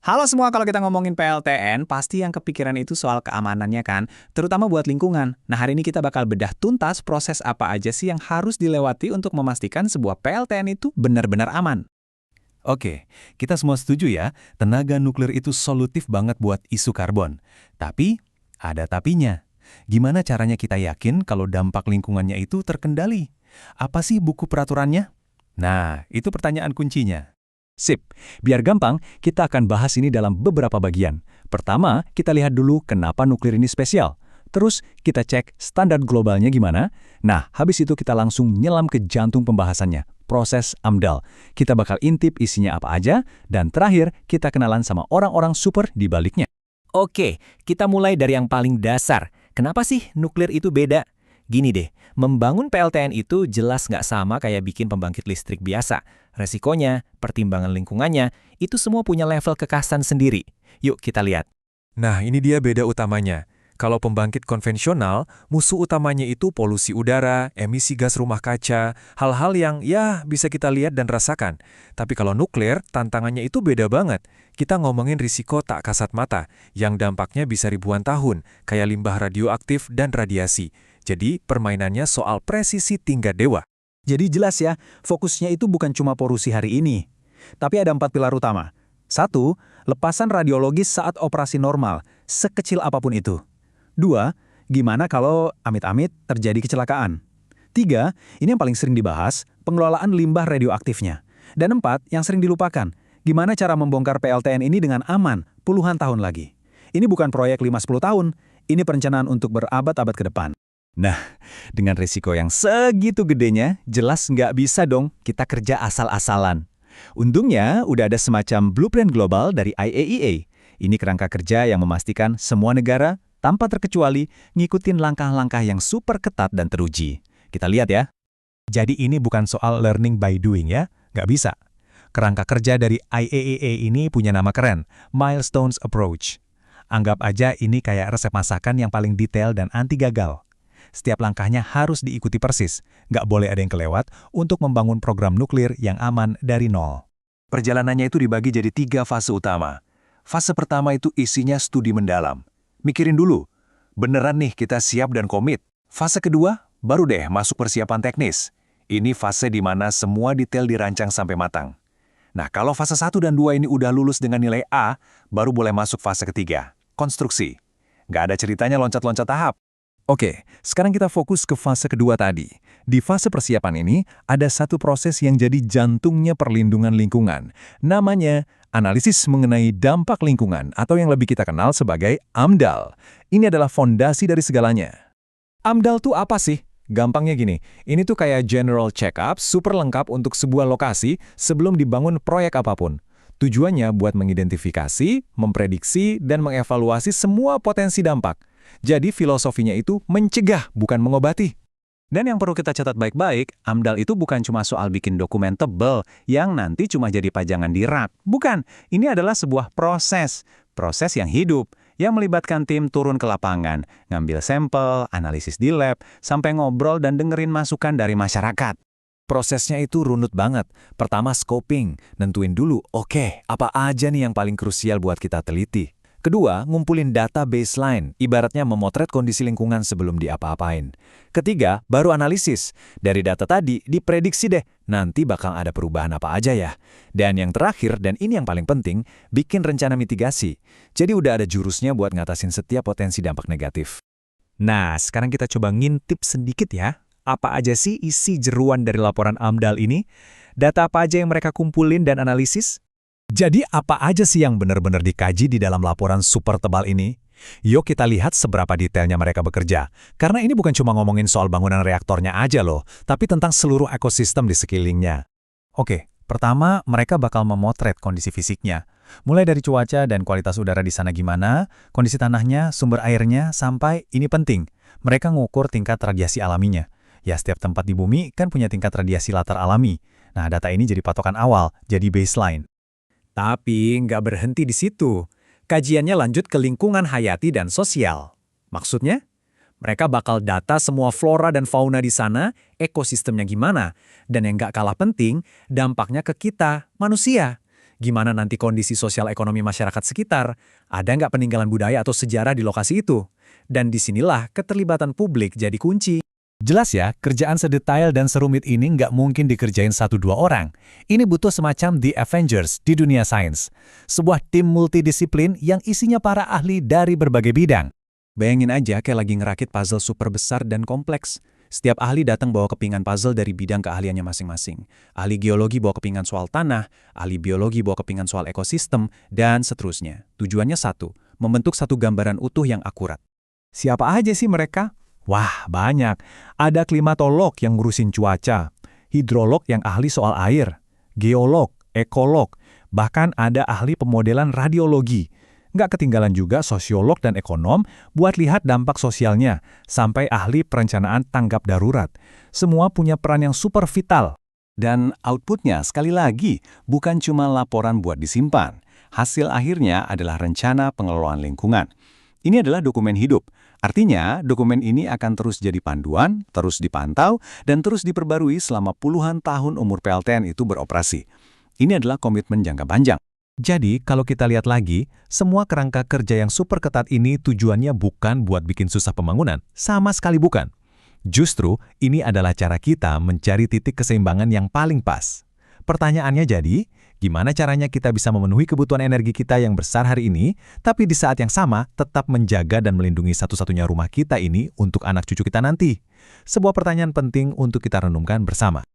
Halo semua, kalau kita ngomongin PLTN, pasti yang kepikiran itu soal keamanannya kan, terutama buat lingkungan. Nah, hari ini kita bakal bedah tuntas proses apa aja sih yang harus dilewati untuk memastikan sebuah PLTN itu benar-benar aman. Oke, kita semua setuju ya, tenaga nuklir itu solutif banget buat isu karbon. Tapi, ada tapinya. Gimana caranya kita yakin kalau dampak lingkungannya itu terkendali? Apa sih buku peraturannya? Nah, itu pertanyaan kuncinya. Sip, biar gampang, kita akan bahas ini dalam beberapa bagian. Pertama, kita lihat dulu kenapa nuklir ini spesial. Terus, kita cek standar globalnya gimana. Nah, habis itu kita langsung nyelam ke jantung pembahasannya, proses AMDAL. Kita bakal intip isinya apa aja, dan terakhir, kita kenalan sama orang-orang super di baliknya. Oke, kita mulai dari yang paling dasar. Kenapa sih nuklir itu beda? Gini deh, membangun PLTN itu jelas nggak sama kayak bikin pembangkit listrik biasa. Resikonya, pertimbangan lingkungannya, itu semua punya level kekhasan sendiri. Yuk kita lihat. Nah, ini dia beda utamanya. Kalau pembangkit konvensional, musuh utamanya itu polusi udara, emisi gas rumah kaca, hal-hal yang ya bisa kita lihat dan rasakan. Tapi kalau nuklir, tantangannya itu beda banget. Kita ngomongin risiko tak kasat mata, yang dampaknya bisa ribuan tahun, kayak limbah radioaktif dan radiasi. Jadi, permainannya soal presisi tingkat dewa. Jadi jelas ya, fokusnya itu bukan cuma polusi hari ini. Tapi ada 4 pilar utama. 1. Lepasan radiologis saat operasi normal, sekecil apapun itu. 2. Gimana kalau amit-amit terjadi kecelakaan. 3. Ini yang paling sering dibahas, pengelolaan limbah radioaktifnya. Dan 4. Yang sering dilupakan, gimana cara membongkar PLTN ini dengan aman puluhan tahun lagi. Ini bukan proyek 5-10 tahun, ini perencanaan untuk berabad-abad ke depan. Nah, dengan risiko yang segitu gedenya, jelas nggak bisa dong kita kerja asal-asalan. Untungnya, udah ada semacam blueprint global dari IAEA. Ini kerangka kerja yang memastikan semua negara, tanpa terkecuali, ngikutin langkah-langkah yang super ketat dan teruji. Kita lihat ya. Jadi ini bukan soal learning by doing ya, nggak bisa. Kerangka kerja dari IAEA ini punya nama keren, Milestones Approach. Anggap aja ini kayak resep masakan yang paling detail dan anti gagal. Setiap langkahnya harus diikuti persis, nggak boleh ada yang kelewat untuk membangun program nuklir yang aman dari nol. Perjalanannya itu dibagi jadi 3 fase utama. Fase pertama itu isinya studi mendalam. Mikirin dulu, beneran nih kita siap dan komit. Fase kedua, baru deh masuk persiapan teknis. Ini fase di mana semua detail dirancang sampai matang. Nah, kalau fase 1 dan 2 ini udah lulus dengan nilai A, baru boleh masuk fase ketiga, konstruksi. Nggak ada ceritanya loncat-loncat tahap. Oke, sekarang kita fokus ke fase kedua tadi. Di fase persiapan ini, ada satu proses yang jadi jantungnya perlindungan lingkungan. Namanya analisis mengenai dampak lingkungan, atau yang lebih kita kenal sebagai AMDAL. Ini adalah fondasi dari segalanya. AMDAL tuh apa sih? Gampangnya gini, ini tuh kayak general check-up super lengkap untuk sebuah lokasi sebelum dibangun proyek apapun. Tujuannya buat mengidentifikasi, memprediksi, dan mengevaluasi semua potensi dampak. Jadi filosofinya itu mencegah, bukan mengobati. Dan yang perlu kita catat baik-baik, AMDAL itu bukan cuma soal bikin dokumen tebel yang nanti cuma jadi pajangan di rak. Bukan, ini adalah sebuah proses yang hidup, yang melibatkan tim turun ke lapangan, ngambil sampel, analisis di lab, sampai ngobrol dan dengerin masukan dari masyarakat. Prosesnya itu runut banget. Pertama scoping, nentuin dulu, oke, apa aja nih yang paling krusial buat kita teliti. Kedua, ngumpulin data baseline, ibaratnya memotret kondisi lingkungan sebelum diapa-apain. Ketiga, baru analisis. Dari data tadi, diprediksi deh, nanti bakal ada perubahan apa aja ya. Dan yang terakhir, dan ini yang paling penting, bikin rencana mitigasi. Jadi udah ada jurusnya buat ngatasin setiap potensi dampak negatif. Nah, sekarang kita coba ngintip sedikit ya. Apa aja sih isi jeruan dari laporan AMDAL ini? Data apa aja yang mereka kumpulin dan analisis? Jadi apa aja sih yang benar-benar dikaji di dalam laporan super tebal ini? Yuk kita lihat seberapa detailnya mereka bekerja. Karena ini bukan cuma ngomongin soal bangunan reaktornya aja loh, tapi tentang seluruh ekosistem di sekelilingnya. Oke, pertama mereka bakal memotret kondisi fisiknya. Mulai dari cuaca dan kualitas udara di sana gimana, kondisi tanahnya, sumber airnya, sampai ini penting, mereka ngukur tingkat radiasi alaminya. Ya, setiap tempat di bumi kan punya tingkat radiasi latar alami. Nah, data ini jadi patokan awal, jadi baseline. Tapi nggak berhenti di situ. Kajiannya lanjut ke lingkungan hayati dan sosial. Maksudnya, mereka bakal data semua flora dan fauna di sana, ekosistemnya gimana, dan yang nggak kalah penting, dampaknya ke kita, manusia. Gimana nanti kondisi sosial ekonomi masyarakat sekitar? Ada nggak peninggalan budaya atau sejarah di lokasi itu? Dan disinilah keterlibatan publik jadi kunci. Jelas ya, kerjaan sedetail dan serumit ini nggak mungkin dikerjain 1-2 orang. Ini butuh semacam The Avengers di dunia sains. Sebuah tim multidisiplin yang isinya para ahli dari berbagai bidang. Bayangin aja kayak lagi ngerakit puzzle super besar dan kompleks. Setiap ahli datang bawa kepingan puzzle dari bidang keahliannya masing-masing. Ahli geologi bawa kepingan soal tanah, ahli biologi bawa kepingan soal ekosistem, dan seterusnya. Tujuannya satu, membentuk satu gambaran utuh yang akurat. Siapa aja sih mereka? Wah, banyak. Ada klimatolog yang ngurusin cuaca, hidrolog yang ahli soal air, geolog, ekolog, bahkan ada ahli pemodelan radiologi. Nggak ketinggalan juga sosiolog dan ekonom buat lihat dampak sosialnya, sampai ahli perencanaan tanggap darurat. Semua punya peran yang super vital. Dan outputnya sekali lagi bukan cuma laporan buat disimpan. Hasil akhirnya adalah rencana pengelolaan lingkungan. Ini adalah dokumen hidup. Artinya, dokumen ini akan terus jadi panduan, terus dipantau, dan terus diperbarui selama puluhan tahun umur PLTN itu beroperasi. Ini adalah komitmen jangka panjang. Jadi, kalau kita lihat lagi, semua kerangka kerja yang super ketat ini tujuannya bukan buat bikin susah pembangunan. Sama sekali bukan. Justru, ini adalah cara kita mencari titik keseimbangan yang paling pas. Pertanyaannya jadi, gimana caranya kita bisa memenuhi kebutuhan energi kita yang besar hari ini, tapi di saat yang sama tetap menjaga dan melindungi satu-satunya rumah kita ini untuk anak cucu kita nanti? Sebuah pertanyaan penting untuk kita renungkan bersama.